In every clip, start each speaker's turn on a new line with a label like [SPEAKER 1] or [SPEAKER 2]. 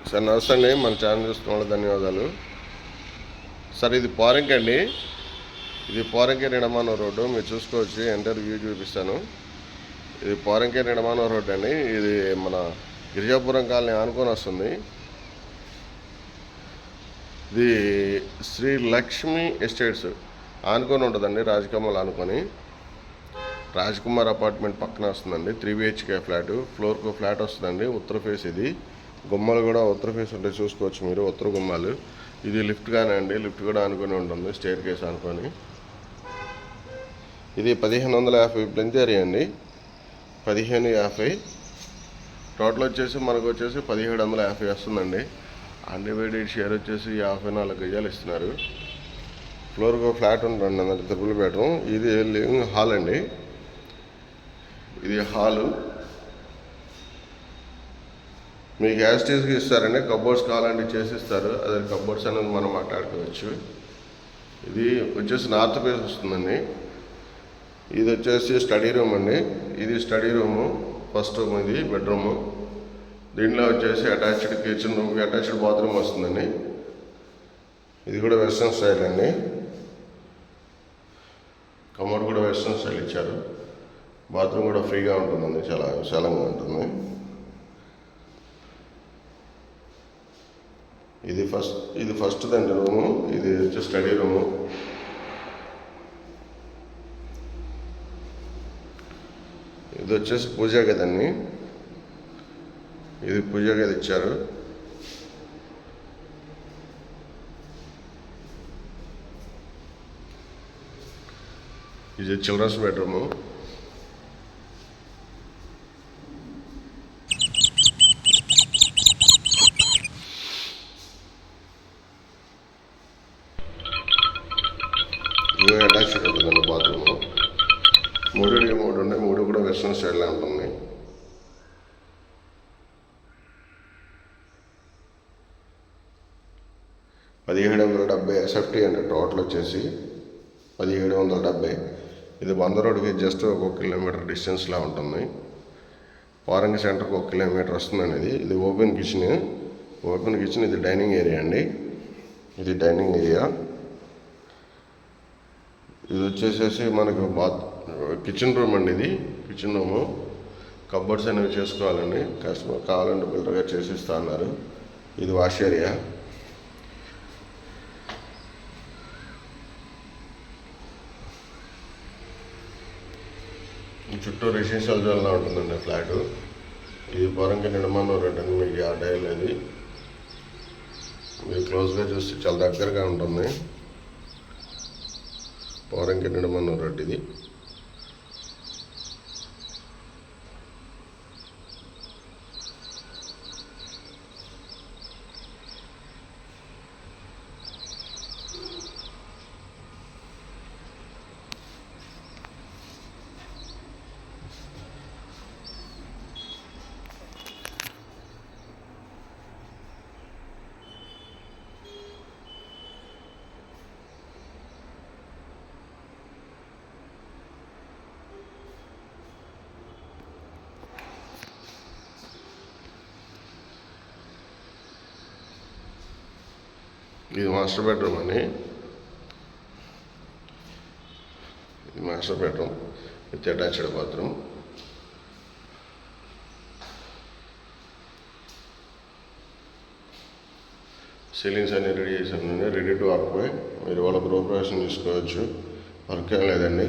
[SPEAKER 1] Sir నమస్తే అండి. మన ఛానల్ చూస్తున్న వాళ్ళకి ధన్యవాదాలు. సార్ ఇది పోరంకి అండి. ఇది పోరంకి నిడమానో రోడ్డు. మీరు చూసుకోవచ్చు. ఎంటర్ వ్యూ చూపిస్తాను. ఇది పోరంకి నిడమానో రోడ్డు అండి. ఇది మన గిరిజాపురం కాలనీ ఆనుకొని వస్తుంది. ఇది శ్రీ లక్ష్మి ఎస్టేట్స్ ఆనుకొని ఉంటుందండి. రాజకమల్ ఆనుకొని రాజ్కుమార్ అపార్ట్మెంట్ పక్కన వస్తుందండి. 3 BHK ఫ్లాట్. ఫ్లోర్కు ఫ్లాట్ వస్తుందండి. ఉత్తర ఫేస్ ఇది. గుమ్మలు కూడా ఉత్తర ఫేస్ ఉంటాయి, చూసుకోవచ్చు మీరు. ఉత్తర గుమ్మాలు. ఇది లిఫ్ట్ కానీ అండి. లిఫ్ట్ కూడా అనుకుని ఉంటుంది, స్టేర్ కేస్ అనుకొని. ఇది 1550 ప్లెంత్ ఏరియా అండి. 1550. టోటల్ వచ్చేసి మనకు వచ్చేసి 1750 వస్తుందండి. అన్డివైడెడ్ షేర్ వచ్చేసి 54 గజాలు ఇస్తున్నారు. ఫ్లోర్కు ఫ్లాట్ ఉంటుంది అన్నది 3 బెడ్రూమ్. ఇది లివింగ్ హాల్ అండి. ఇది హాలు. మీకు యాస్టీస్కి ఇస్తారండి. కబోర్డ్స్ కావాలంటే చేసిస్తారు. అదే కబోర్డ్స్ అనేది మనం మాట్లాడుకోవచ్చు. ఇది వచ్చేసి నార్త్ ఫేస్ వస్తుందండి. ఇది వచ్చేసి స్టడీ రూమ్ అండి. ఇది స్టడీ రూము. ఫస్ట్ రూమ్ ఇది బెడ్రూము. దీంట్లో వచ్చేసి అటాచ్డ్ కిచెన్ రూమ్కి అటాచ్డ్ బాత్రూమ్ వస్తుందండి. ఇది కూడా వెస్ట్రన్ స్టైల్ అండి. కమోడ్ కూడా వెస్ట్రన్ స్టైల్ ఇచ్చారు. బాత్రూమ్ కూడా ఫ్రీగా ఉంటుందండి, చాలా విశాలంగా ఉంటుంది. ఇది ఫస్ట్ దండి రూము. ఇది వచ్చి స్టడీ రూము. ఇది వచ్చేసి పూజా గదండి. ఇది పూజా గది ఇచ్చారు. ఇది చిల్డ్రన్స్ బెడ్రూము. ఇది అటాచ్డ్ ఉంటుందండి బాత్రూము. 3 ఉన్నాయి. 3 కూడా వెస్ట్రన్ స్టైల్లో ఉంటుంది. $1770 ఎస్ఎఫ్టీ అండి. టోటల్ వచ్చేసి 1770. ఇది 100 రోడ్డుకి జస్ట్ 1 కిలోమీటర్ డిస్టెన్స్లో ఉంటుంది. వారంగి సెంటర్కి 1 కిలోమీటర్ వస్తుందండి. ఇది ఓపెన్ కిచెన్. ఇది డైనింగ్ ఏరియా అండి. ఇది డైనింగ్ ఏరియా. ఇది వచ్చేసేసి మనకు కిచెన్ రూమ్ అండి. ఇది కిచెన్ రూము. కబోర్డ్స్ అనేవి చేసుకోవాలండి. కస్టమర్ కావాలంటే బిల్డర్గా చేసిస్తా అన్నారు. ఇది వాష్ ఏరియా. చుట్టూ రెసిడెన్షియల్ జోన్లో ఉంటుందండి ఫ్లాటు. ఇది పొరంకి నిడమానో రోడ్ అని మీకు ఆ డైల్ అది మీరు క్లోజ్గా చూస్తే చాలా దగ్గరగా ఉంటుంది. పొరంకి నిడమానో రోడ్ ఇది. ఇది మాస్టర్ బెడ్రూమ్ అండి. ఇది master bedroom with attached bathroom. Ceilings అన్నీ రెడీ చేశానండి. Ready to occupy. మీరు వాళ్ళ గృహప్రవేశం తీసుకోవచ్చు. వర్క్ ఏం లేదండి.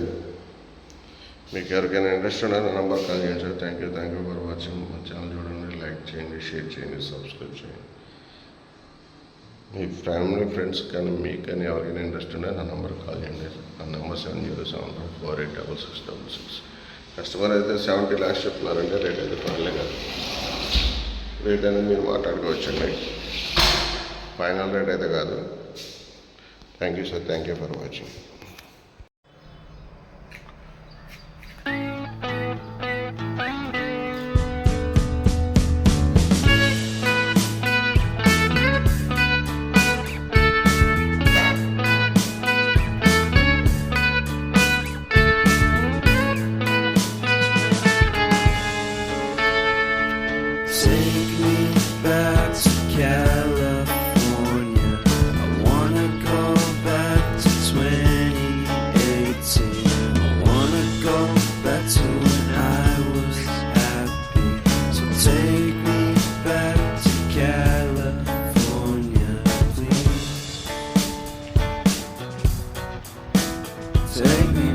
[SPEAKER 1] మీకు ఎవరికైనా ఇంట్రెస్ట్ ఉంటే నా నెంబర్ కాల్ చేయండి sir. Thank you for watching. మా ఛానల్ చూడండి, లైక్ చేయండి, షేర్ చేయండి, సబ్స్క్రైబ్ చేయండి. మీ ఫ్యామిలీ ఫ్రెండ్స్ కానీ మీకు కానీ ఎవరికైనా ఇంట్రెస్ట్ ఉంటే నా నెంబర్ కాల్ చేయండి. నా నెంబర్ 7074866666. కస్టమర్ అయితే 70 lakhs చెప్తున్నారంటే రేట్ అయితే పర్లేదు. రేట్ అనేది మీరు మాట్లాడుకోవచ్చండి. ఫైనల్ రేట్ అయితే కాదు. Thank you sir. Thank you for watching.
[SPEAKER 2] Take me back to California. I wanna go back to 2018. I wanna go back to when I was happy. So take me back to California, please. Take me